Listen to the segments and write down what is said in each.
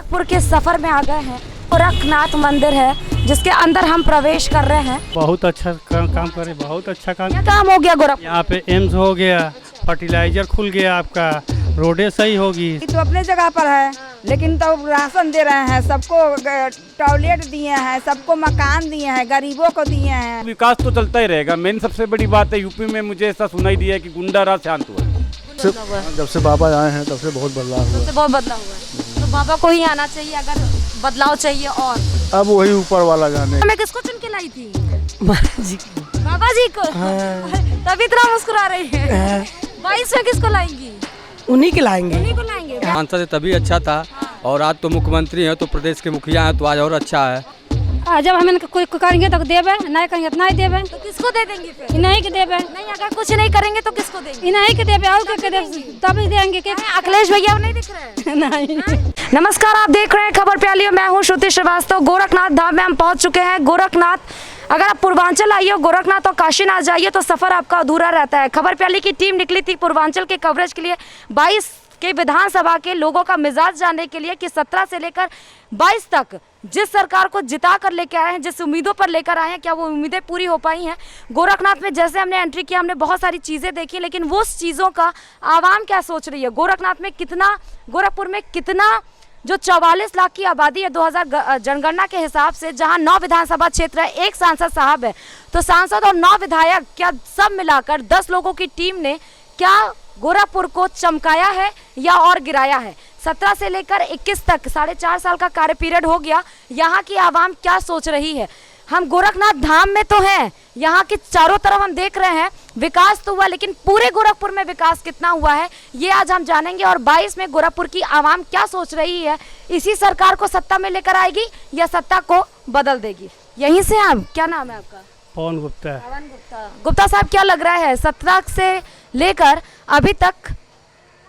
गोरखपुर के सफर में आ गए हैं। गोरखनाथ मंदिर है जिसके अंदर हम प्रवेश कर रहे हैं। बहुत अच्छा काम करे, बहुत अच्छा काम। क्या काम हो गया गोरखपुर? यहाँ पे एम्स हो गया, फर्टिलाइजर खुल गया, आपका रोडें सही होगी। तो अपने जगह पर है, लेकिन तो राशन दे रहे हैं, सबको टॉयलेट दिए हैं, सबको मकान दिए हैं, गरीबों को दिए हैं। विकास तो चलता ही रहेगा। मेन सबसे बड़ी बात है यूपी में मुझे ऐसा सुनाई दिया है कि गुंडा राज शांत हुआ है। जब से बाबा आए हैं तब से बहुत बदलाव हुआ। सबसे बहुत बदलाव हुआ है। तो बाबा को ही आना चाहिए अगर बदलाव चाहिए। और अब वही ऊपर वाला जाने। मैं किसको चुन के लाई थी? बाबा जी को। तभी इतना मुस्कुरा रही है। 22 में किसको लाएंगी? उन्हीं के लाएंगे। उन्हीं को लाएंगे। सांसद तभी अच्छा था और आज तो मुख्यमंत्री हैं तो प्रदेश के मुखिया हैं तो आज और अच्छा है। जब हमें कोई करेंगे तो देवे, नहीं करेंगे तो नहीं देवे। तो किसको दे देंगे फिर? नहीं के देवे। नहीं, अगर कुछ नहीं करेंगे तो किसको देंगे? नहीं के देवे और के देवे तभी देंगे। अखिलेश भैया नहीं दिख रहे हैं? नहीं। नमस्कार, आप देख रहे हैं खबर प्याली। मैं हूं श्रुति श्रीवास्तव। गोरखनाथ धाम में हम पहुंच चुके हैं। गोरखनाथ, अगर आप पूर्वांचल आइए हो, गोरखनाथ और काशीनाथ जाइए तो सफर आपका अधूरा रहता है। खबर प्याली की टीम निकली थी पूर्वांचल के कवरेज के लिए। 22 के विधानसभा के लोगों का मिजाज जानने के लिए कि 17 से लेकर 22 तक जिस सरकार को जिता कर लेकर आए हैं, जिस उम्मीदों पर लेकर आए हैं, क्या वो उम्मीदें पूरी हो पाई हैं? गोरखनाथ में जैसे हमने एंट्री किया, हमने बहुत सारी चीज़ें देखी, लेकिन वो चीज़ों का आवाम क्या सोच रही है? गोरखनाथ में कितना, गोरखपुर में कितना, जो 44 लाख की आबादी है 2000 जनगणना के हिसाब से, जहां 9 विधानसभा क्षेत्र है, 1 सांसद साहब है, तो सांसद और 9 विधायक, क्या सब मिलाकर 10 लोगों की टीम ने क्या गोरखपुर को चमकाया है या और गिराया है? 17 से लेकर 21 तक 4.5 साल का कार्य पीरियड हो गया। यहाँ की आवाम क्या सोच रही है? हम गोरखनाथ धाम में तो हैं, यहाँ के चारों तरफ हम देख रहे हैं विकास तो हुआ, लेकिन पूरे गोरखपुर में विकास कितना हुआ है ये आज हम जानेंगे। और 22 में गोरखपुर की आवाम क्या सोच रही है? इसी सरकार को सत्ता में लेकर आएगी या सत्ता को बदल देगी? यहीं से आप, क्या नाम है आपका? पवन गुप्ता। पवन गुप्ता। गुप्ता साहब, क्या लग रहा है 17 से लेकर अभी तक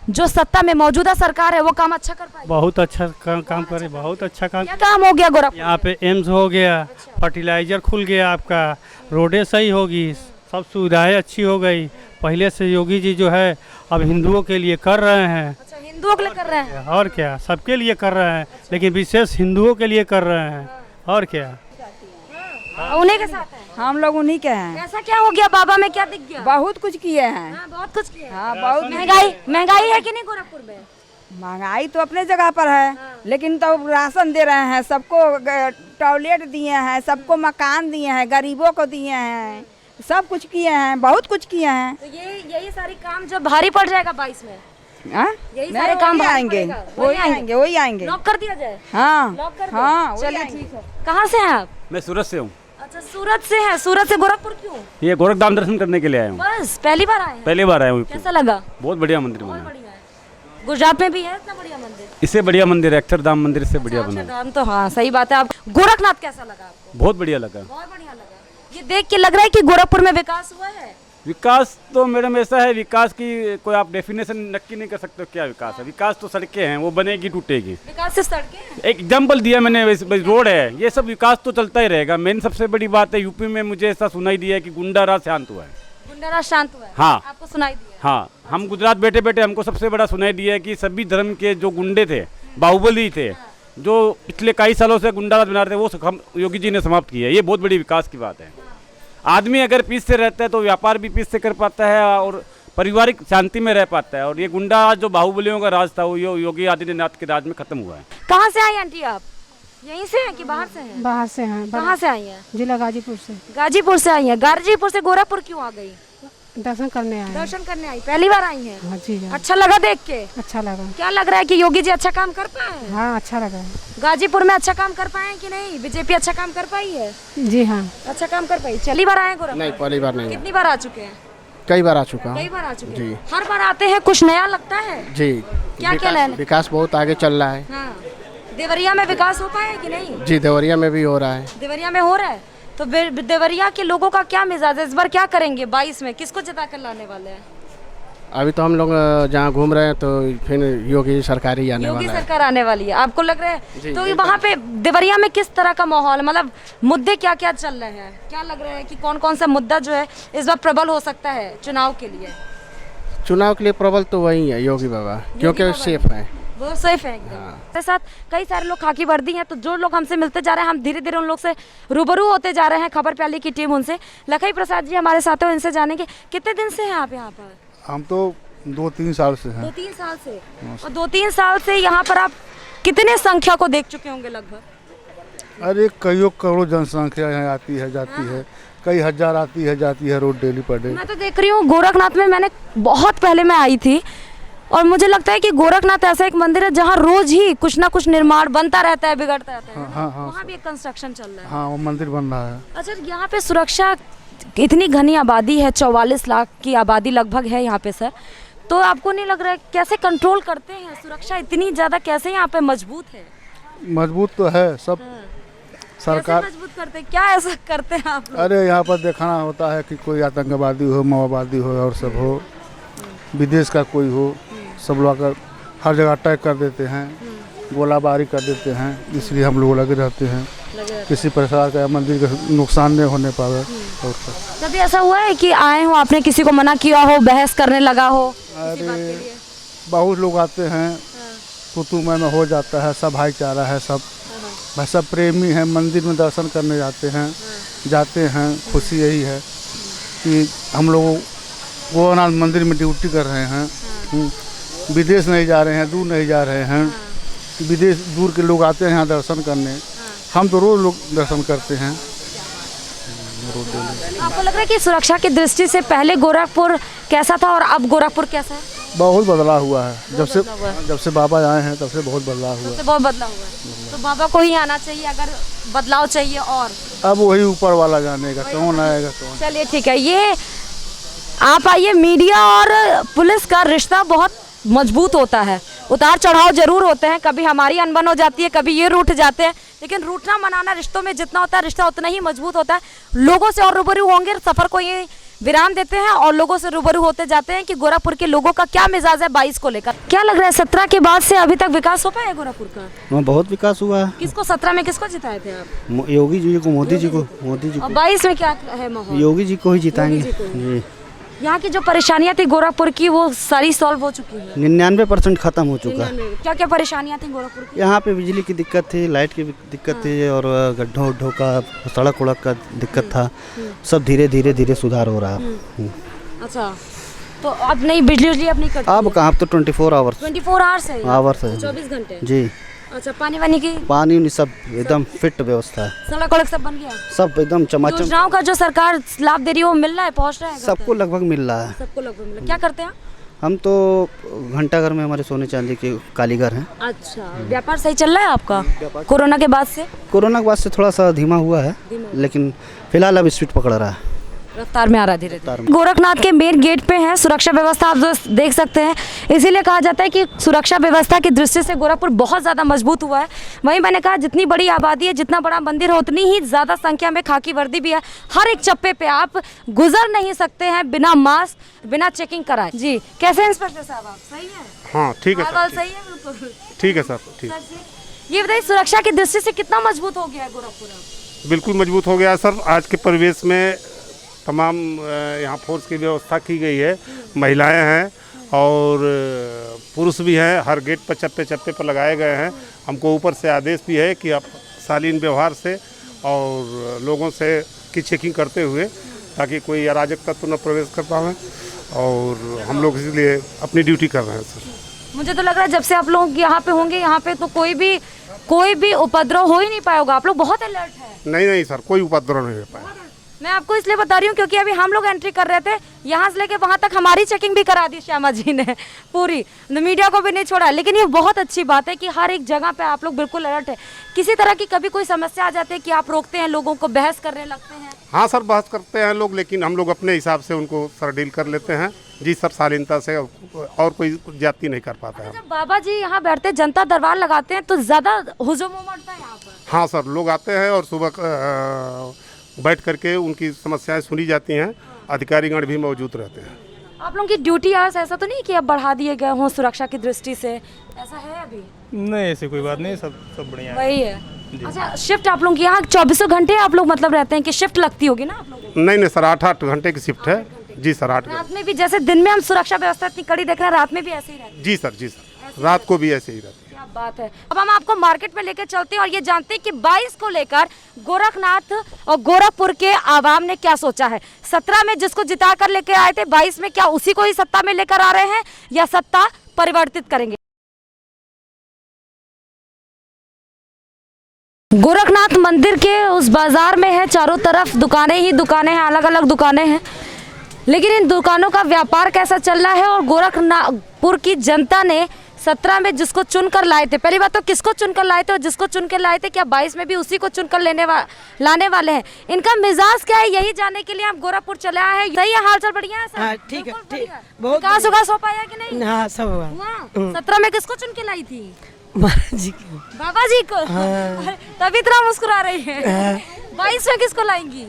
जो सत्ता में मौजूदा सरकार है वो काम अच्छा कर पाएगी? बहुत अच्छा काम करे, बहुत अच्छा काम। क्या काम हो गया गोरखपुर? यहाँ पे एम्स हो गया, फर्टिलाइजर खुल गया, आपका रोडें सही होगी, सब सुविधाएं अच्छी हो गई। पहले से योगी जी जो है अब हिंदुओं के लिए कर रहे हैं। अच्छा, हिंदुओं के लिए कर रहे हैं? और क्या, सबके लिए कर रहे हैं, लेकिन विशेष हिंदुओं के लिए कर रहे हैं। और क्या, उन्हीं के साथ है? हम लोग उन्हीं के हैं। ऐसा क्या हो गया? बाबा में क्या दिख गया? बहुत कुछ किए हैं। हाँ, बहुत कुछ किया। हाँ, बहुत। महंगाई है कि नहीं गोरखपुर में? महंगाई तो अपने जगह पर है, लेकिन तो राशन दे रहे हैं, सबको टॉयलेट दिए हैं, सबको मकान दिए हैं, गरीबों को दिए हैं, सब कुछ किए हैं, बहुत कुछ किए हैं। तो यही सारी काम जब भारी पड़ जाएगा 22 में, यही सारे काम आएंगे, वही आएंगे, वही आएंगे। लॉक कर दिया जाए? हाँ, लॉक कर दो। हाँ, चलिए ठीक है। कहाँ से हैं आप? मैं सूरत से हूँ। अच्छा, सूरत से हैं। सूरत से गोरखपुर क्यों? ये गोरखधाम दर्शन करने के लिए आया हूँ। बस पहली बार आए हैं? पहली बार आया हूँ। कैसा लगा? बहुत बढ़िया मंदिर बहुत बना। बढ़िया है। गुजरात में भी है इतना बढ़िया मंदिर? इससे बढ़िया मंदिर है, अक्षरधाम मंदिर से बढ़िया बना। अक्षरधाम तो हाँ, सही बात है। आप गोरखनाथ कैसा लगा आपको? बहुत बढ़िया लगा। बहुत बढ़िया लगा। ये देख के लग रहा है कि गोरखपुर में विकास हुआ है? विकास तो मैडम ऐसा है, विकास की कोई आप डेफिनेशन नक्की नहीं कर सकते हो क्या विकास है। विकास तो सड़कें हैं, वो बनेगी टूटेगी। विकास से सड़कें हैं? एक एग्जाम्पल दिया मैंने, रोड है, ये सब विकास तो चलता ही रहेगा। मेन सबसे बड़ी बात है यूपी में मुझे ऐसा सुनाई दिया है कि गुंडा राज शांत हुआ है। गुंडा राज शांत हुआ है? हाँ। आपको सुनाई दिया? हाँ, हम गुजरात बैठे बैठे हमको सबसे बड़ा सुनाई दिया है कि सभी धर्म के जो गुंडे थे, बाहुबली थे, जो पिछले कई सालों से गुंडा राज बना रहे थे, वो हम योगी जी ने समाप्त किया है। ये बहुत बड़ी विकास की बात है। आदमी अगर पीस से रहता है तो व्यापार भी पीस से कर पाता है और पारिवारिक शांति में रह पाता है। और ये गुंडा राज जो बाहुबलियों का राज था वो योगी आदित्यनाथ के राज में खत्म हुआ है। कहाँ से आई आंटी आप? यहीं से हैं कि बाहर से हैं? बाहर से हैं। कहाँ से आई हैं? जिला गाजीपुर से। गाजीपुर से आई हैं। गाजीपुर से गोरखपुर क्यों आ गई? दर्शन करने आए। दर्शन करने आई? पहली बार आई हैं? हाँ जी। अच्छा लगा देख के? अच्छा लगा। क्या लग रहा है कि योगी जी अच्छा काम कर पाए हैं? हाँ, अच्छा लगा। गाजीपुर में अच्छा काम कर पाए हैं कि नहीं? बीजेपी अच्छा काम कर पाई है? जी हाँ, अच्छा काम कर पाई। पहली बार आए हैं गोरखपुर? नहीं, पहली बार नहीं। कितनी बार आ चुके हैं? कई बार आ चुका हूँ। कई बार आ चुके जी। हैं। हर बार आते हैं कुछ नया लगता है? जी। क्या लेना? विकास बहुत आगे चल रहा है। हाँ। देवरिया में विकास हो पाया है कि नहीं? जी, देवरिया में भी हो रहा है। देवरिया में हो रहा है। तो देवरिया के लोगों का क्या मिजाज है? इस बार क्या करेंगे 22 में? किसको जिता कर लाने वाले हैं? अभी तो हम लोग जहाँ घूम रहे हैं तो फिर योगी सरकार ही आने योगी वाला है। सरकार आने वाली है, आपको लग रहा है? जी, तो एकदम। वहाँ पे देवरिया में किस तरह का माहौल, मतलब मुद्दे क्या क्या चल रहे हैं? क्या लग रहा है कि कौन कौन सा मुद्दा जो है इस बार प्रबल हो सकता है चुनाव के लिए? चुनाव के लिए प्रबल तो वही है योगी बाबा, क्योंकि वो सेफ है। वो सेफ है एकदम। के साथ कई सारे लोग खाकी वर्दी हैं, तो जो लोग हमसे मिलते जा रहे हैं, हम धीरे धीरे उन लोग से रूबरू होते जा रहे हैं। खबर प्याली की टीम उनसे, लखई प्रसाद जी हमारे साथ हैं, इनसे जानेंगे कितने दिन से हैं आप यहाँ पर? हम तो 2-3 साल से हैं। 2-3 साल से। और 2-3 साल से यहाँ पर आप कितने संख्या को देख चुके होंगे लगभग? अरे कईयों करोड़ों जनसंख्या यहाँ आती है जाती है, कई हजार आती है जाती है रोज डेली पर डे। मैं तो देख रही हूँ गोरखनाथ में, मैंने बहुत पहले मैं आई थी और मुझे लगता है कि गोरखनाथ ऐसा एक मंदिर है जहाँ रोज ही कुछ ना कुछ निर्माण बनता रहता है, बिगड़ता रहता है। हाँ हाँ वहाँ भी एक कंस्ट्रक्शन चल रहा है। हाँ, वो मंदिर बन रहा है। अच्छा, यहाँ पे सुरक्षा, इतनी घनी आबादी है, 44 लाख की आबादी लगभग है यहाँ पे सर, तो आपको नहीं लग रहा है कैसे कंट्रोल करते हैं? सुरक्षा इतनी ज़्यादा कैसे यहाँ पे मजबूत है? मजबूत तो है सब। सरकार कैसे मजबूत करते हैं? क्या ऐसा करते हैं आप लोग? अरे यहाँ पर देखना होता है कि कोई आतंकवादी हो, माओवादी हो और सब हो, विदेश का कोई हो, सब लोग आकर हर जगह अटैक कर देते हैं, गोलाबारी कर देते हैं, इसलिए हम लोग लगे रहते हैं किसी प्रकार का मंदिर का नुकसान नहीं होने पावे। और कभी ऐसा हुआ है कि आए हो, आपने किसी को मना किया हो, बहस करने लगा हो? अरे बहुत लोग आते हैं, तू में हो जाता है, सब भाईचारा है, सब प्रेमी हैं, मंदिर में दर्शन करने जाते हैं। खुशी यही है कि हम लोग गोरखनाथ मंदिर में ड्यूटी कर रहे हैं, विदेश नहीं जा रहे हैं, दूर नहीं जा रहे हैं। विदेश दूर के लोग आते हैं यहाँ दर्शन करने, हम तो रोज लोग दर्शन करते हैं। आपको लग रहा है कि सुरक्षा की दृष्टि से पहले गोरखपुर कैसा था और अब गोरखपुर कैसा है? बहुत बदलाव हुआ है, जब से बाबा आए हैं तब से बहुत बदलाव हुआ है। बहुत बदलाव हुआ है, तो बाबा को ही आना चाहिए अगर बदलाव चाहिए। और अब वही ऊपर वाला जानेगा कौन आएगा कौन। चलिए ठीक है, ये आप आइए। मीडिया और पुलिस का रिश्ता बहुत मजबूत होता है, उतार चढ़ाव जरूर होते हैं, कभी हमारी अनबन हो जाती है, कभी ये रूठ जाते हैं, लेकिन रूठना मनाना रिश्तों में जितना होता है, रिश्ता उतना ही मजबूत होता है। लोगों से और रूबरू होंगे, सफर को ये विराम देते हैं और लोगों से रूबरू होते जाते हैं कि गोरखपुर के लोगों का क्या मिजाज है 22 को लेकर। क्या लग रहा है 17 के बाद से अभी तक विकास हो पाया गोरखपुर का? बहुत विकास हुआ है। किसको 17 में किसको जिताए थे आप? योगी जी को, मोदी जी को। और 22 में क्या है माहौल? योगी जी को ही जिताएंगे जी। यहाँ की जो परेशानियाँ थी गोरखपुर की, वो सारी सॉल्व हो चुकी है? 99% खत्म हो चुका है। क्या क्या परेशानियाँ थी गोरखपुर की? यहाँ पे बिजली की दिक्कत थी, लाइट की दिक्कत थी और गड्ढों उड्ढों का, सड़क उड़क का दिक्कत था। सब धीरे धीरे सुधार हो रहा है। अच्छा, तो अब नहीं बिजली अब नहीं कटती? अब कहाँ, अब तो 24 आवर्स 24 आवर्स है? 24 घंटे जी। अच्छा, पानी वानी की? पानी सब एकदम फिट व्यवस्था है, सड़क वड़क सब बन गया? सब एकदम चमाचम। योजनाओं का जो सरकार लाभ दे रही है वो मिल रहा है, पहुँच रहा है? सबको लगभग मिल रहा है। सबको लगभग मिल रहा है। क्या करते हैं? हम तो घंटाघर में हमारे सोने चांदी के कारीगर हैं। अच्छा, व्यापार सही चल रहा है आपका कोरोना के बाद से? कोरोना के बाद से थोड़ा सा धीमा हुआ है, लेकिन फिलहाल अब स्पीड पकड़ रहा है, रफ्तार में आ रहा है धीरे धीरे। गोरखनाथ के मेन गेट पे है, सुरक्षा व्यवस्था आप जो देख सकते हैं, इसीलिए कहा जाता है कि सुरक्षा व्यवस्था की दृष्टि से गोरखपुर बहुत ज़्यादा मजबूत हुआ है। वहीं मैंने कहा जितनी बड़ी आबादी है, जितना बड़ा मंदिर है, उतनी ही ज़्यादा संख्या में खाकी वर्दी भी है। हर एक चप्पे पे आप गुजर नहीं सकते हैं बिना मास्क, बिना चेकिंग कराए। जी, कैसे इंस्पेक्टर साहब आप सही है? हाँ ठीक है सर, सही है बिल्कुल ठीक है सर, ठीक। ये बताइए सुरक्षा की दृष्टि से कितना मजबूत हो गया है गोरखपुर? बिल्कुल मजबूत हो गया है सर। आज के परिवेश में तमाम यहाँ फोर्स की व्यवस्था की गई है, महिलाएं हैं और पुरुष भी हैं, हर गेट पर चप्पे चप्पे पर लगाए गए हैं। हमको ऊपर से आदेश भी है कि आप शालीन व्यवहार से और लोगों से की चेकिंग करते हुए, ताकि कोई अराजक तत्व न प्रवेश कर पाए, और हम लोग इसलिए अपनी ड्यूटी कर रहे हैं सर। मुझे तो लग रहा है जब से आप लोग यहाँ पे होंगे, यहाँ पे तो कोई भी उपद्रव हो ही नहीं पाएगा। आप लोग बहुत अलर्ट है। नहीं सर, कोई उपद्रव नहीं हो पाया। मैं आपको इसलिए बता रही हूँ क्योंकि अभी हम लोग एंट्री कर रहे थे, यहाँ से लेके वहाँ तक हमारी चेकिंग भी करा दी श्यामा जी ने पूरी, मीडिया को भी नहीं छोड़ा। लेकिन ये बहुत अच्छी बात है कि हर एक जगह पे आप लोग बिल्कुल अलर्ट है। किसी तरह की कभी कोई समस्या आ जाती है कि आप रोकते हैं लोगों को, बहस करने लगते हैं? हाँ सर, बहस करते हैं लोग, लेकिन हम लोग अपने हिसाब से उनको सर डील कर लेते हैं जी सर, शालीनता से, और कोई ज्यादती नहीं कर पाता है। जब बाबा जी यहाँ बैठते, जनता दरबार लगाते हैं, तो ज्यादा हुजूम उमड़ता है यहाँ पर? हाँ सर, लोग आते हैं और सुबह बैठ करके उनकी समस्याएं सुनी जाती हैं, अधिकारीगण भी मौजूद रहते हैं। आप लोगों की ड्यूटी आवर्स ऐसा तो नहीं कि अब बढ़ा दिए गए हों सुरक्षा की दृष्टि से, ऐसा है अभी? नहीं, ऐसी कोई बात नहीं, सब बढ़िया है। वही है। अच्छा, शिफ्ट आप लोगों की यहाँ 24 घंटे आप लोग मतलब रहते हैं कि शिफ्ट लगती होगी ना आप लोगों को? नहीं सर, 8 घंटे की शिफ्ट है जी सर। 8 रात में भी, जैसे दिन में हम सुरक्षा व्यवस्था इतनी कड़ी देख रहे हैं, रात में भी ऐसे ही रहते हैं? जी सर, जी सर। रात को भी ऐसे ही रहती है। क्या बात है। अब हम आपको मार्केट में लेकर चलते हैं और ये जानते हैं कि 22 को लेकर गोरखनाथ और गोरखपुर के आवाम ने क्या सोचा है। 17 में जिसको जिता कर लेके आए थे, 22 में क्या उसी को ही सत्ता में लेकर आ रहे हैं या सत्ता परिवर्तित करेंगे। गोरखनाथ मंदिर के उस बाजार में है, चारों तरफ दुकानें ही दुकानें हैं, अलग अलग दुकानें हैं, लेकिन इन दुकानों का व्यापार कैसा चल रहा है। और गोरखपुर की जनता ने 17 में जिसको चुनकर लाए थे, पहली बात तो किसको चुनकर लाए थे और जिसको चुन कर लाए थे, क्या 22 में भी उसी को चुनकर लाने वाले हैं। इनका मिजाज क्या है यही जानने के लिए हम गोरखपुर चले आए हैं। सही है, हाल चाल बढ़िया है सर? ठीक है, ठीक, बहुत विकास हो पाया कि नहीं? हाँ, सब हुआ। 17 में किसको चुन के लाई थी? महाराज जी को। बाबा जी को? तभी इतना मुस्कुरा रही है। 22 में किसको लाएंगी?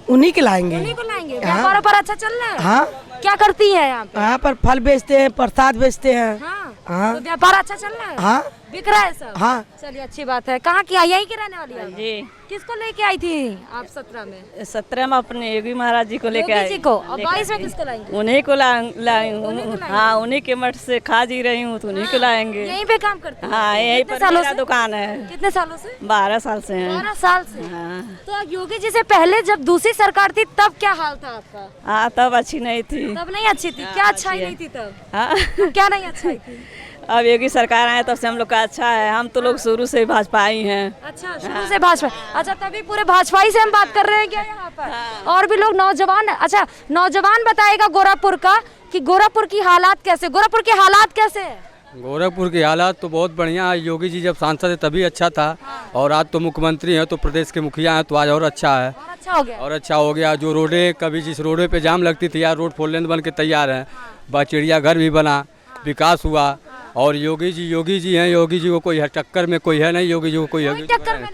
उन्हीं के लाएंगे। उन्हीं को लाएंगे। व्यापार पर अच्छा चल रहा है? हाँ। क्या करती है यहाँ पे? यहाँ पर फल बेचते हैं, प्रसाद बेचते हैं। हाँ। तो व्यापार अच्छा चल रहा है? हाँ, बिक रहा है सब? हाँ। चलिए, अच्छी बात है। कहाँ की? यहीं की रहने वाली है जी। किसको लेके आई थी आप 17 में? 17 में अपने योगी महाराज जी को लेके आए। जी को। और 22 में किसको लाएंगे? उन्हीं को लाए। हाँ, उन्हीं के मठ से खा जी रही हूँ, तो उन्हीं को लाएंगे। यहीं पे काम करते हैं? हाँ, यहीं पर मेरा दुकान है। कितने सालों से? 12 साल से है। 12 साल से? हाँ। तो योगी जी से पहले जब दूसरी सरकार थी तब क्या हाल था आपका? हाँ, तब अच्छी नहीं थी। तब नहीं अच्छी थी? क्या अच्छाई नहीं थी तब? हाँ। क्या नहीं अच्छाई थी? अब योगी सरकार आए तब से हम लोग का अच्छा है। हम तो लोग शुरू से भाजपा ही हैं। अच्छा, शुरू से भाजपा। अच्छा, तभी पूरे भाजपा ही से हम बात कर रहे हैं क्या यहाँ पर? और भी लोग नौजवान। अच्छा, नौजवान बताएगा गोरखपुर का कि गोरखपुर की हालात कैसे? गोरखपुर के हालात कैसे है? गोरखपुर की हालात तो बहुत बढ़िया है। योगी जी जब सांसद है तभी अच्छा था, और आज तो मुख्यमंत्री हैं तो प्रदेश के मुखिया हैं तो आज और अच्छा है। और अच्छा हो गया। और अच्छा हो गया। जो रोडें कभी जिस रोडे पे जाम लगती थी, यार रोड 4 लेन बन के तैयार है। चिड़ियाघर भी बना, विकास हुआ। और योगी जी हैं। योगी जी को कोई टक्कर में कोई है नहीं। योगी जी को कोई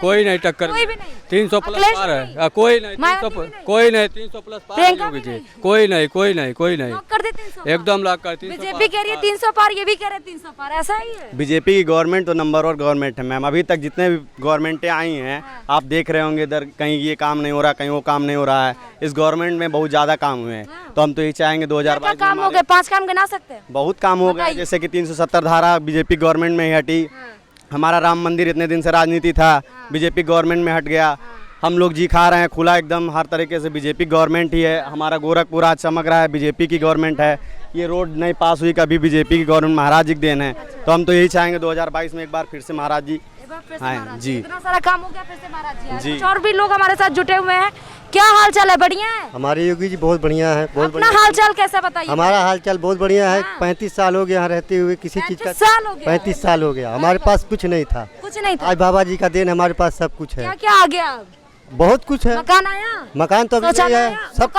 कोई नहीं टक्कर में। 300 प्लस पार है। कोई नहीं 300 प्लस पार है योगी जी। कोई नहीं एकदम लाख कर। बीजेपी कह रही है 300 पार, ये भी कह रहे हैं 300 पार, ऐसा ही है। बीजेपी की गवर्नमेंट तो नंबर 1 गवर्नमेंट है मैम। अभी तक जितने भी गवर्नमेंटें आई हैं, आप देख रहे होंगे इधर कहीं ये काम नहीं हो रहा, कहीं वो काम नहीं हो रहा है। इस गवर्नमेंट में बहुत ज़्यादा काम हुए हैं। तो हम तो ये चाहेंगे 2022 काम हो गए। 5 काम गिना सकते हैं? बहुत काम हो गया, जैसे कि 370 धारा बीजेपी गवर्नमेंट में ही हटी। हमारा राम मंदिर इतने दिन से राजनीति था, बीजेपी गवर्नमेंट में हट गया। हम लोग जी खा रहे हैं खुला एकदम, हर तरीके से बीजेपी गवर्नमेंट ही है। हमारा गोरखपुर आज चमक रहा है, बीजेपी की गवर्नमेंट है। ये रोड नहीं पास हुई कभी, बीजेपी की गवर्नमेंट, महाराज जी की देन है। तो हम तो यही चाहेंगे 2022 में एक बार फिर से महाराज जी आए। जी, इतना सारा काम हो गया, फिर से महाराज जी। और भी लोग हमारे साथ जुटे हुए हैं। क्या हाल चाल है? बढ़िया है? हमारे योगी जी बहुत बढ़िया है। बहुत अपना हाल चाल कैसा बताइए? हमारा हाल चाल बहुत बढ़िया है। 35 साल हो गया यहाँ रहते हुए, किसी चीज का 35 साल हो गया। हमारे पास कुछ नहीं था। कुछ नहीं था। आज बाबा जी का देन, हमारे पास सब कुछ है। क्या क्या आ गया? बहुत कुछ है। मकान आया? मकान तो अभी नहीं है। सब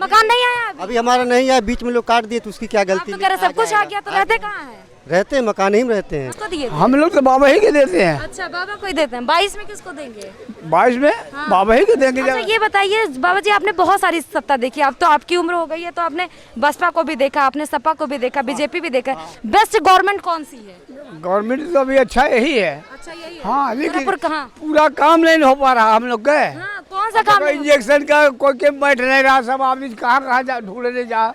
मकान नहीं आया अभी हमारा नहीं है। बीच में लोग काट दिए तो उसकी क्या गलती? सब कुछ आ गया तो रहते कहाँ है? रहते हैं मकान ही में रहते हैं। किसको दिए? हम लोग तो बाबा ही के देते हैं। अच्छा, बाबा को ही देते हैं। 22 में किसको देंगे? 22 में बाबा ही के देंगे। अच्छा, ये बताइए बाबा जी, आपने बहुत सारी सत्ता देखी। अब तो आपकी उम्र हो गई है, तो आपने बसपा को भी देखा, आपने सपा को भी देखा, बीजेपी भी देखा। बेस्ट गवर्नमेंट कौन सी है? गवर्नमेंट तो अभी अच्छा यही है। अच्छा, यही है। हाँ, लेकिन कहाँ पूरा काम नहीं हो पा रहा हम लोग का। कौन सा काम? इंजेक्शन का कोई के बैठ नहीं रहा। सब आदमी कहाँ ढूंढने जा,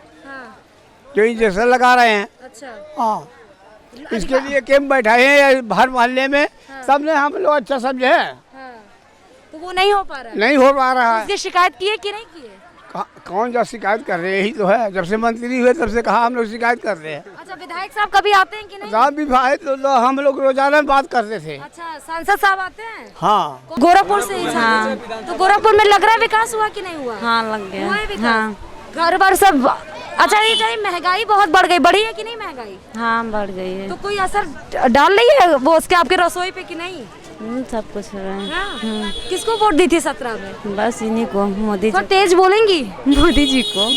जो इंजेक्शन लगा रहे हैं। अच्छा, हाँ, इसके लिए कैंप बैठाए हैं हर मोहल्ले में। सबने हम लोग अच्छा समझे हैं। तो वो नहीं हो पा रहा है। नहीं हो पा रहा है। इसकी शिकायत की है कि नहीं की है? कौन जा शिकायत कर रहे हैं? यही तो है, जब से मंत्री हुए तब से कहा हम लोग शिकायत कर रहे हैं। अच्छा, विधायक साहब कभी आते हैं कि नहीं? साहब भी भाई तो हम लोग रोजाना बात करते थे। अच्छा, सांसद साहब आते हैं? हाँ, गोरखपुर से ही। हाँ। तो गोरखपुर में लग रहा है विकास हुआ कि नहीं हुआ? हाँ, लग गया। हुआ है विकास? घर बार सब। अच्छा, ये चाहिए महंगाई बहुत बढ़ गई। बढ़ी है कि नहीं महंगाई? हाँ, बढ़ गई है। तो कोई असर डाल रही है वो उसके आपके रसोई पे कि नहीं? सब कुछ हो रहा है। किसको वोट दी थी 17 में? बस इन्हीं को, मोदी जी। तेज बोलेंगी? मोदी जी को।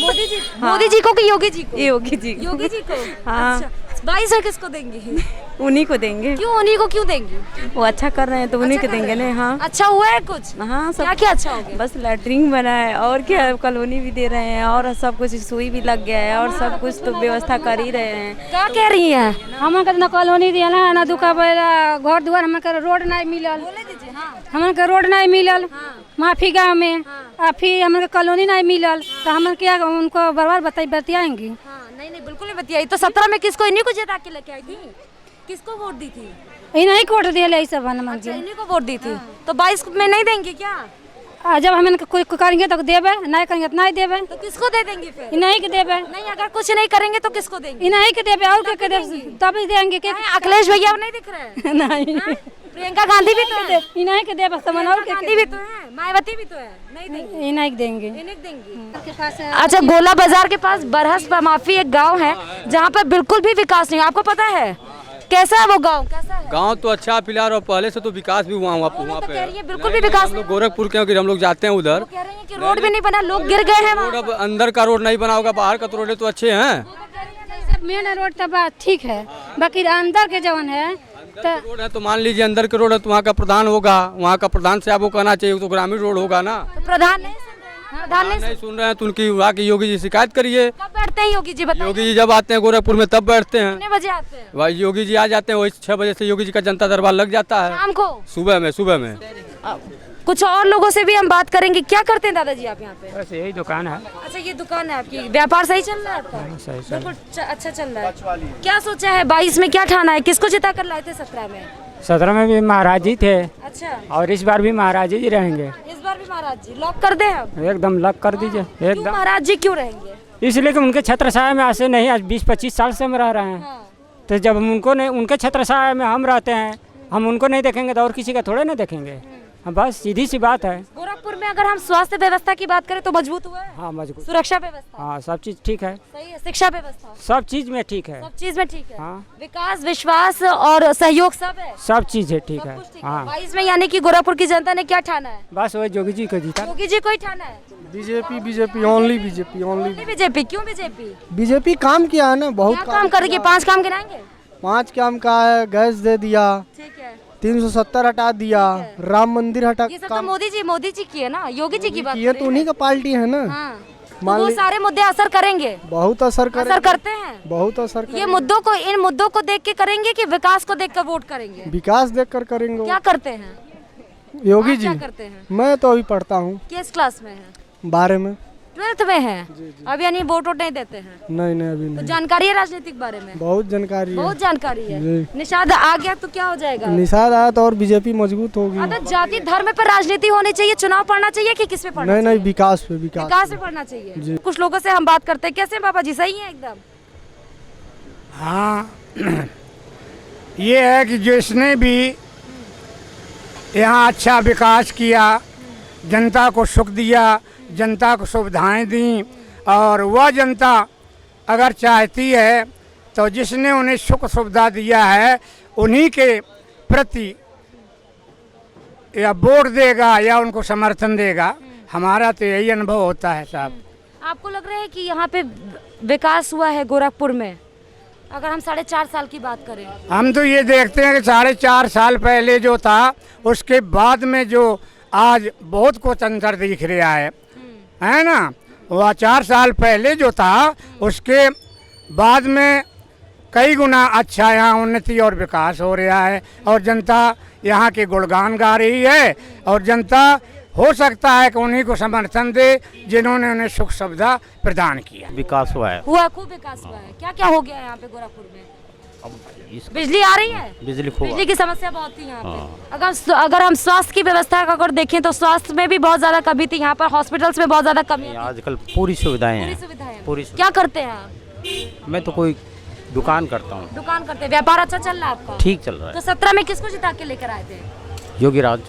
मोदी जी को कि योगी जी को? योगी जी को। हाँ। अच्छा, 22 में किसको देंगी? उन्हीं को देंगे। क्यों उन्हीं को क्यों देंगी? वो अच्छा कर रहे हैं तो उन्हीं को देंगे ना। हाँ, अच्छा हुआ है कुछ? हाँ, सब क्या क्या अच्छा हो गया? बस लैटरिन बना है और क्या, कॉलोनी भी दे रहे हैं और सब कुछ, सुई भी लग गया है और सब कुछ तो व्यवस्था कर ही रहे हैं। क्या कह रही हैं? हमन के ना कॉलोनी दिया ना दुका घर दुआर, हमन के रोड नहीं मिलल। हमन के रोड नहीं मिलल माफी गाँव में। फिर हमन के कॉलोनी नहीं मिलल तो हमन क्या उनको बर्बाद बतियाएंगे? नहीं, बिल्कुल नहीं बतियाई। तो 17 में किसको? इन्हीं को जिता के लेके आई थी। किसको वोट दी थी? इन्हीं को वोट दिया ले सब हनुमान अच्छा, जी। इन्हीं को वोट दी थी। तो 22 में नहीं देंगे क्या? जब हम इनका कोई करेंगे तो देवे, नहीं करेंगे तो नहीं देवे। तो किसको दे देंगे फिर? इन्हीं के देवे। नहीं, अगर कुछ नहीं करेंगे तो किसको देंगे? इन्हीं के देवे और क्या देवे, तभी देंगे। क्या अखिलेश भैया नहीं दिख रहे हैं? नहीं, प्रियंका गांधी भी तो है। इन्हीं के देवे सब, और क्या गांधी भी तो है, मायावती भी तो है। नहीं देंगे, इन्हीं के देंगे। इन्हीं को देंगे। अच्छा, गोला बाजार के पास बरहस माफी एक गांव है जहां पर बिल्कुल भी विकास नहीं, आपको पता है? कैसा है वो गांव? कैसा है? गांव तो अच्छा फिलहाल, और पहले से तो विकास भी हुआ वहाँ पे। बिल्कुल भी विकास हम लोग गोरखपुर क्योंकि हम लोग जाते हैं उधर, कह रहे हैं कि रोड भी नहीं बना, लोग गिर गए हैं। रोड अब अंदर का रोड नहीं बना होगा, बाहर का तो रोड तो अच्छे हैं। मेन रोड तो बात ठीक है, बाकी अंदर के जवन है रोड है तो मान लीजिए अंदर के रोड है तो वहाँ का प्रधान होगा, वहाँ का प्रधान से आपको कहना चाहिए, तो ग्रामीण रोड होगा ना। तो प्रधान नहीं सुन रहे हैं तो उनकी वहाँ की योगी जी शिकायत करिए। कब बैठते हैं योगी जी? बताइए। योगी जी जब आते हैं गोरखपुर में तब बैठते हैं। कितने बजे आते हैं? वही योगी जी आ जाते हैं, वही 6 बजे से योगी जी का जनता दरबार लग जाता है। शाम को? सुबह में। कुछ और लोगों से भी हम बात करेंगे। क्या करते हैं दादाजी आप यहाँ पे? बस यही दुकान है। अच्छा, ये दुकान है आपकी। व्यापार सही चल रहा है आपका? सही बिल्कुल अच्छा चल रहा है। क्या सोचा है 22 में क्या ठाना है? किसको जिता कर लाए थे 17 में? 17 में भी महाराज जी थे। अच्छा, और इस बार भी महाराज जी रहेंगे। इस बार भी महाराज जी लॉक कर दे हम? एकदम लॉक कर दीजिए। क्यों एकदम महाराज जी क्यों रहेंगे? इसलिए कि उनके छत्र छाया में ऐसे नहीं, आज 20-25 साल से हम रह रहे हैं। तो जब हम उनको नहीं, उनके छत्र छाया में हम रहते हैं, हम उनको नहीं देखेंगे तो और किसी का थोड़े ना देखेंगे। हाँ, बस सीधी सी बात है। गोरखपुर में अगर हम स्वास्थ्य व्यवस्था की बात करें तो मजबूत हुआ है? हाँ, मजबूत। सुरक्षा व्यवस्था? हाँ, सब चीज ठीक है। सही है। शिक्षा व्यवस्था? सब चीज में ठीक है। सब चीज में ठीक है। हाँ। विकास, विश्वास और सहयोग सब है? सब चीज है ठीक है। हाँ, 22 में यानी कि गोरखपुर की जनता ने क्या ठाना है? बस वही योगी जी को जीता। योगी जी को ही ठाना है? BJP only BJP only BJP. क्यों बीजेपी? बीजेपी काम किया है ना, बहुत क्या काम करेगी? 5 काम गिनाएंगे? 5 काम का है। गैस दे दिया, ठीक है। 370 हटा दिया, राम मंदिर हटा। ये सब तो मोदी जी की है ना, योगी जी की बात ये तो उन्हीं का पार्टी है ना। हाँ। तो वो सारे मुद्दे असर करेंगे? बहुत असर करते हैं। बहुत असर ये मुद्दों को, इन मुद्दों को देख के करेंगे कि विकास को देख कर वोट करेंगे? विकास देख कर करेंगे। क्या करते हैं योगी जी? क्या करते हैं? मैं तो अभी पढ़ता हूँ। किस क्लास में है? 12 में। 12th में है? अब यानी वोट नहीं देते हैं? नहीं अभी तो नहीं। जानकारी है राजनीतिक बारे में? बहुत जानकारी है। बहुत जानकारी है। निषाद आ गया तो क्या हो जाएगा? निषाद आया तो और बीजेपी मजबूत होगी। अगर जाति धर्म पर राजनीति होनी चाहिए, चुनाव पढ़ना चाहिए कि किस पे पढ़ना? नहीं विकास पे। विकास पे पढ़ना चाहिए। कुछ लोगों से हम बात करते हैं। कैसे बाबा जी? सही है एकदम? हाँ, ये है कि जिसने भी यहाँ अच्छा विकास किया, जनता को सुख दिया, जनता को सुविधाएं दी, और वह जनता अगर चाहती है तो जिसने उन्हें सुख सुविधा दिया है उन्हीं के प्रति या वोट देगा या उनको समर्थन देगा। हमारा तो यही अनुभव होता है साहब। आपको लग रहा है कि यहाँ पे विकास हुआ है गोरखपुर में? अगर हम 4.5 साल की बात करें, हम तो ये देखते हैं कि 4.5 साल पहले जो था उसके बाद में जो आज बहुत कुछ अंतर दिख रहा है ना। वह 4 साल पहले जो था उसके बाद में कई गुना अच्छा यहाँ उन्नति और विकास हो रहा है, और जनता यहाँ के गुणगान गा रही है, और जनता हो सकता है कि उन्हीं को समर्थन दे जिन्होंने उन्हें सुख सुविधा प्रदान किया। विकास हुआ है, खूब विकास हुआ है। क्या क्या हो गया है यहाँ पे गोरखपुर में? बिजली आ रही है? बिजली की समस्या बहुत थी यहाँ पे। अगर हम स्वास्थ्य की व्यवस्था का अगर देखें तो स्वास्थ्य में भी बहुत ज्यादा कमी थी यहाँ पर, हॉस्पिटल्स में बहुत ज्यादा कमी है। आजकल पूरी सुविधाएं हैं। क्या करते हैं आप? मैं तो कोई दुकान करता हूँ। दुकान करते हैं। व्यापार अच्छा चल रहा है आपका? ठीक चल रहा है। तो 17 में किसको जिता के लेकर आए थे? योगी राज।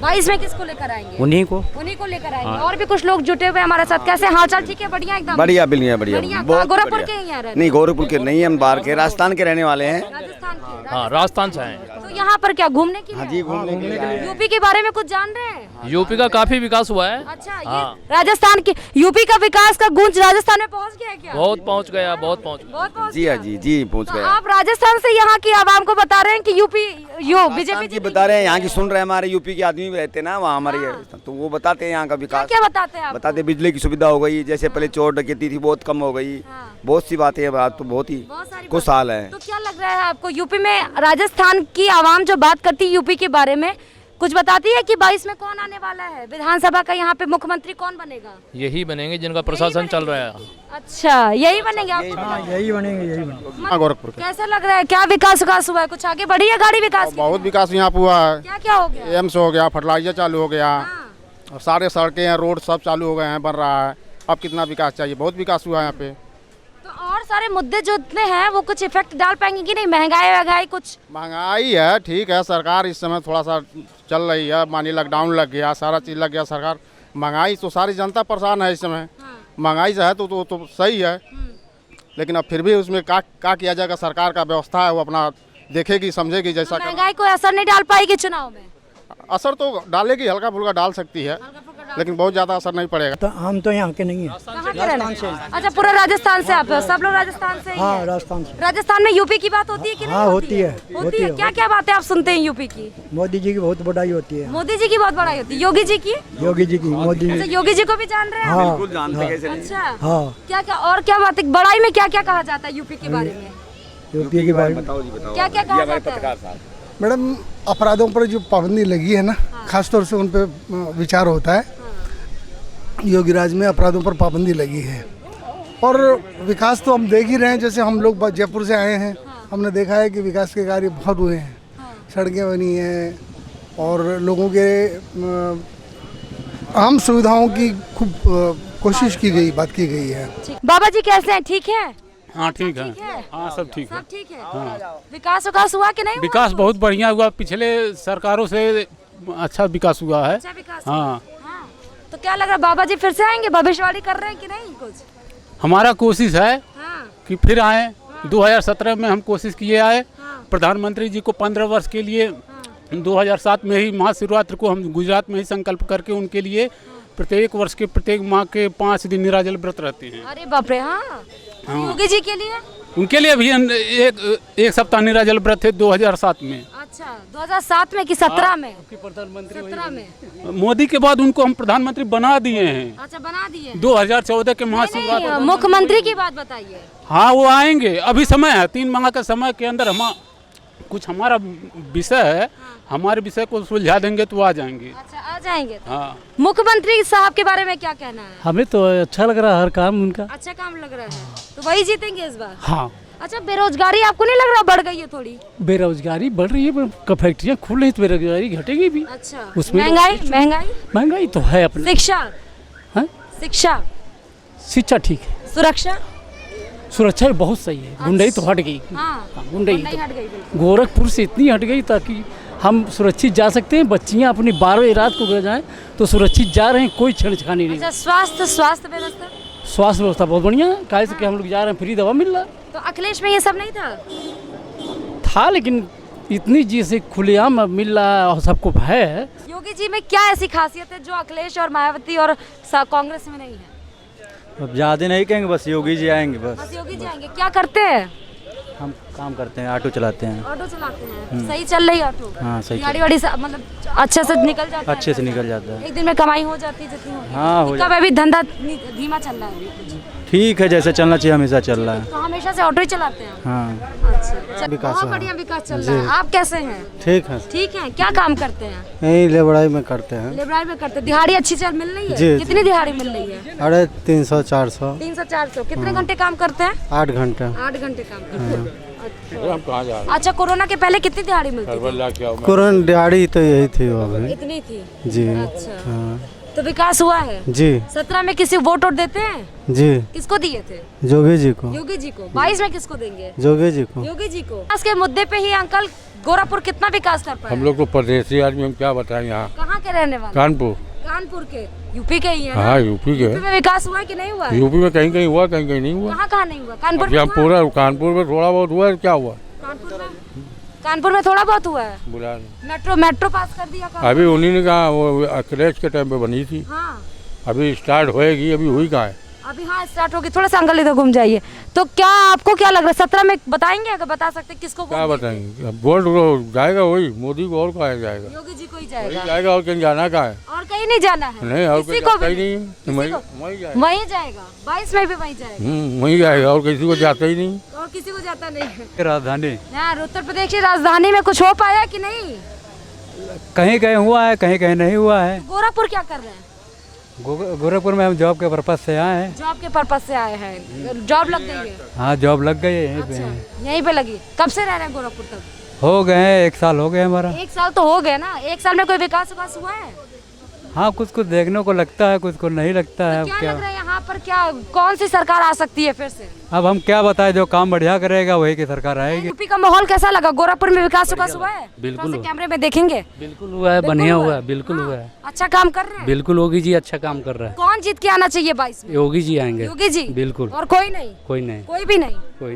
22 में किसको लेकर आएंगे? उन्हीं को लेकर आएंगे। और भी कुछ लोग जुटे हुए हमारे साथ। कैसे हाल चाल? ठीक है, बढ़िया एकदम? बढ़िया। गोरखपुर के यहाँ रहते? नहीं, गोरखपुर के नहीं, हम बाहर के राजस्थान के रहने वाले हैं। राजस्थान के? हाँ, राजस्थान से हैं। तो यहाँ पर क्या घूमने के लिए? हाँ जी, घूमने के लिए। यूपी के बारे में कुछ जान रहे हैं? यूपी का काफी विकास हुआ है। अच्छा, ये राजस्थान की यूपी का विकास का गूंज राजस्थान में पहुँच गया क्या? बहुत पहुँच गया। जी हाँ जी पहुँच गया। आप राजस्थान से यहाँ की आवाम को बता रहे हैं कि यूपी बीजेपी की बता रहे हैं, यहाँ की सुन रहे हैं, हमारे यूपी के आदमी भी रहते हैं ना वहाँ हमारे, तो वो बताते हैं यहाँ का विकास। क्या बताते हैं? बताते बिजली की सुविधा हो गई, जैसे पहले चोर डकैती थी बहुत कम हो गई। बहुत सी बातें हैं, बात तो बहुत ही कुछ साल है। तो क्या लग रहा है आपको यूपी में राजस्थान की आवाम जो बात करती है यूपी के बारे में, कुछ बताती है कि 22 में कौन आने वाला है विधानसभा का, यहाँ पे मुख्यमंत्री कौन बनेगा? यही बनेंगे जिनका प्रशासन चल रहा है। अच्छा, यही बनेंगे आप? यही बनेंगे, यही बनेंगे। गोरखपुर कैसा लग रहा है, क्या विकास हुआ है? कुछ आगे बढ़ी है गाड़ी विकास की? बहुत विकास यहाँ हुआ है। क्या क्या हो गया? एम्स हो गया, फर्टिलाइजर चालू हो गया, और सारे सड़कें हैं, रोड सब चालू हो गए हैं, बन रहा है। अब कितना विकास चाहिए, बहुत विकास हुआ है यहाँ पे। तो और सारे मुद्दे जो इतने हैं वो कुछ इफेक्ट डाल पाएंगे कि नहीं? महंगाई कुछ? महंगाई है, ठीक है, सरकार इस समय थोड़ा सा चल रही है, मानिए लॉकडाउन लग गया, सारा चीज़ लग गया, सरकार महंगाई तो सारी जनता परेशान है इस समय। महंगाई से है तो सही है, लेकिन अब फिर भी उसमें क्या किया जाएगा, सरकार का व्यवस्था है वो अपना देखेगी समझेगी। जैसा महंगाई को असर नहीं डाल पाएगी चुनाव में? असर तो डालेगी, हल्का फुल्का डाल सकती है, लेकिन बहुत ज़्यादा असर नहीं पड़ेगा। तो हम तो यहाँ के नहीं है। कहाँ के रहने? अच्छा, पूरा राजस्थान से आप सब लोग राजस्थान से ही हैं? हाँ, राजस्थान से। राजस्थान में यूपी की बात होती है कि नहीं? हाँ, होती है। होती है। क्या क्या बातें आप सुनते हैं यूपी की? मोदी जी की बहुत बड़ाई होती है। मोदी जी की बहुत बड़ाई होती है। योगी जी की? योगी जी की, मोदी अच्छा, योगी जी को भी जान रहे हैं? हाँ, बिल्कुल जानते कैसे नहीं। अच्छा, हाँ। क्या क्या और क्या बातें, बड़ाई में क्या क्या कहा जाता है यूपी के बारे में? यूपी के बारे में क्या क्या कहा जाता है? मैडम, अपराधों पर जो पाबंदी लगी है ना, खासतौर से उन पे विचार होता है। योगी राज में अपराधों पर पाबंदी लगी है, और विकास तो हम देख ही रहे हैं। जैसे हम लोग जयपुर से आए हैं, हमने देखा है कि विकास के कार्य बहुत हुए हैं, सड़कें बनी हैं, और लोगों के आम सुविधाओं की खूब कोशिश की गई, बात की गई है। बाबा जी कैसे हैं, ठीक है? हाँ ठीक है, हाँ सब ठीक है। सब ठीक है। हाँ। विकास हुआ कि नहीं हुआ? विकास बहुत बढ़िया हुआ, पिछले सरकारों से अच्छा विकास हुआ है। अच्छा विकास। हाँ। तो क्या लग रहा है, बाबा जी फिर से आएंगे? भविष्यवाणी कर रहे हैं कि नहीं कुछ? हमारा कोशिश है कि फिर आए। 2017 में हम कोशिश किए आए, प्रधानमंत्री जी को 15 वर्ष के लिए 2007 में ही महाशिवरात्रि को हम गुजरात में ही संकल्प करके उनके लिए प्रत्येक वर्ष के प्रत्येक माह के 5 दिन निर्जल व्रत रहते हैं। अरे बाप रे। हाँ, योगी जी के लिए? उनके लिए भी एक सप्ताह निर्जल व्रत है 2007 में। अच्छा, 2007 में कि 17 में? प्रधानमंत्री 17 में। मोदी के बाद उनको हम प्रधानमंत्री बना दिए हैं। अच्छा, बना दिए। 2014 के महाशिवरात्रि। मुख्यमंत्री की बात बताइए। हाँ, वो आएंगे, अभी समय है, 3 माह का समय के अंदर हम कुछ हमारा विषय है, हमारे विषय को सुलझा देंगे तो आ जाएंगे। अच्छा, आ जाएंगे तो। हाँ। मुख्यमंत्री साहब के बारे में क्या कहना है? हमें तो अच्छा लग रहा है, हर काम उनका अच्छा काम लग रहा है, तो वही जीतेंगे इस बार? हाँ। अच्छा, बेरोजगारी आपको नहीं लग रहा बढ़ गई है थोड़ी? बेरोजगारी बढ़ रही है, फैक्ट्रियाँ खुल रही तो बेरोजगारी घटेगी भी। अच्छा, उसमें महंगाई तो है अपने। शिक्षा ठीक है। सुरक्षा भी बहुत सही है। गुंडाई तो हट गई। हाँ, गुंडाई हट गई बिल्कुल। गोरखपुर से इतनी हट गई ताकि हम सुरक्षित जा सकते हैं, बच्चियाँ अपनी 12वीं रात को गए जाएँ तो सुरक्षित जा रहे हैं, कोई छेड़छानी नहीं। अच्छा, स्वास्थ्य व्यवस्था? स्वास्थ्य व्यवस्था बहुत बढ़िया है, काहे से कि हम लोग जा रहे हैं, फ्री दवा मिल रहा है। तो अखिलेश में ये सब नहीं था, लेकिन इतनी जैसे खुलेआम मिल रहा है और सबको भय है। योगी जी में क्या ऐसी खासियत है जो अखिलेश और मायावती और कांग्रेस में नहीं है? अब ज़्यादा नहीं कहेंगे, बस योगी जी आएंगे। बस योगी जी आएंगे। क्या करते हैं? हम काम करते हैं, ऑटो चलाते हैं। ऑटो चलाते हैं। सही चल रही है ऑटो? हाँ, सही। गाड़ी वाड़ी मतलब अच्छे से निकल जाता है? अच्छे से निकल जाता है। एक दिन में कमाई हो जाती है जितनी होती है? हाँ, हो कब अभी धंधा धीमा चल रहा है? ठीक है, जैसे चलना चाहिए हमेशा चल रहा है। तो हमेशा से ऑटो ही चलाते हैं? हाँ। अच्छा, बहुत बढ़िया विकास चल रहा है। आप कैसे हैं? ठीक है। ठीक है। क्या काम करते हैं? यही लेबराई में करते हैं। लेबराई में करते हैं। दिहाड़ी अच्छी चल मिल रही है? जी। कितनी दिहाड़ी मिल रही है? अरे 300-400। 300-400। कितने घंटे काम करते हैं? 8 घंटे। 8 घंटे काम करते हैं। अच्छा, कोरोना के पहले कितनी दिहाड़ी मिलती थी? कोरोना दिहाड़ी तो यही थी वो अभी। इतनी थी? जी। अच्छा। हाँ। तो विकास हुआ है? जी। 17 में किसी वोट देते हैं? जी। किसको दिए थे? योगी जी को। योगी जी को। 22 में किसको देंगे? योगी जी को। योगी जी को। विकास के मुद्दे पे ही अंकल गोरखपुर कितना विकास कर पाए? हम लोग तो परदेसी आदमी, हम क्या बताएं। यहाँ कहाँ के रहने वाले? कानपुर के। यूपी के ही है? हाँ, यूपी के। यूपी में विकास हुआ कि नहीं हुआ? यूपी में कहीं कहीं हुआ, कहीं कहीं नहीं हुआ। कहाँ नहीं हुआ? कानपुर में थोड़ा बहुत हुआ। क्या हुआ? कानपुर में थोड़ा बहुत हुआ है। बुला मेट्रो पास कर दिया। अभी उन्हीं ने कहा, वो अखिलेश के टाइम पे बनी थी। हाँ। अभी स्टार्ट होएगी, अभी हुई कहाँ है? अभी हाँ स्टार्ट होगी। थोड़ा सा अंकल इधर घूम जाइए। तो क्या आपको क्या लग रहा है 17 में बताएंगे? अगर बता सकते किसको क्या बताएंगे? वोट जाएगा वही मोदी को, और कहाँ जाएगा? योगी जी को ही जाएगा। जाएगा, और कहीं जाना कहाँ है? और कहीं नहीं जाना है? नहीं, और किसी को भी नहीं, वहीं जाएगा। 22 में भी वहीं जाएगा। वहीं जाएगा, और किसी को जाता ही नहीं। और किसी को जाता नहीं है। राजधानी यार उत्तर प्रदेश की राजधानी में कुछ हो पाया कि नहीं? कहीं कहीं हुआ है, कहीं कहीं नहीं हुआ है। गोरखपुर क्या कर रहे हैं? गोरखपुर में हम जॉब के पर्पज से आए हैं। जॉब के पर्पज से आए हैं। जॉब लग गई है? हाँ, जॉब लग गई है यहीं पे। यहीं पे लगी। कब से रह रहे हैं गोरखपुर तक? हो गए हैं, 1 साल हो गए हमारा। 1 साल तो हो गए ना। 1 साल में कोई विकास हुआ है? हाँ, कुछ कुछ देखने को लगता है, कुछ को नहीं लगता है। तो क्या लग रहा है यहाँ पर, क्या कौन सी सरकार आ सकती है फिर से? अब हम क्या बताएं, जो काम बढ़िया करेगा वही की सरकार आएगी। यूपी का माहौल कैसा लगा? गोरखपुर में विकास हुआ है? बिल्कुल कैमरे में देखेंगे। बिल्कुल हुआ है, बढ़िया हुआ है, बिल्कुल हुआ है। अच्छा काम कर रहे हैं? बिल्कुल योगी जी अच्छा काम कर रहा है। कौन जीत के आना चाहिए 22 में? योगी जी आएंगे। योगी जी? बिल्कुल। और कोई नहीं? कोई नहीं। कोई भी नहीं? कोई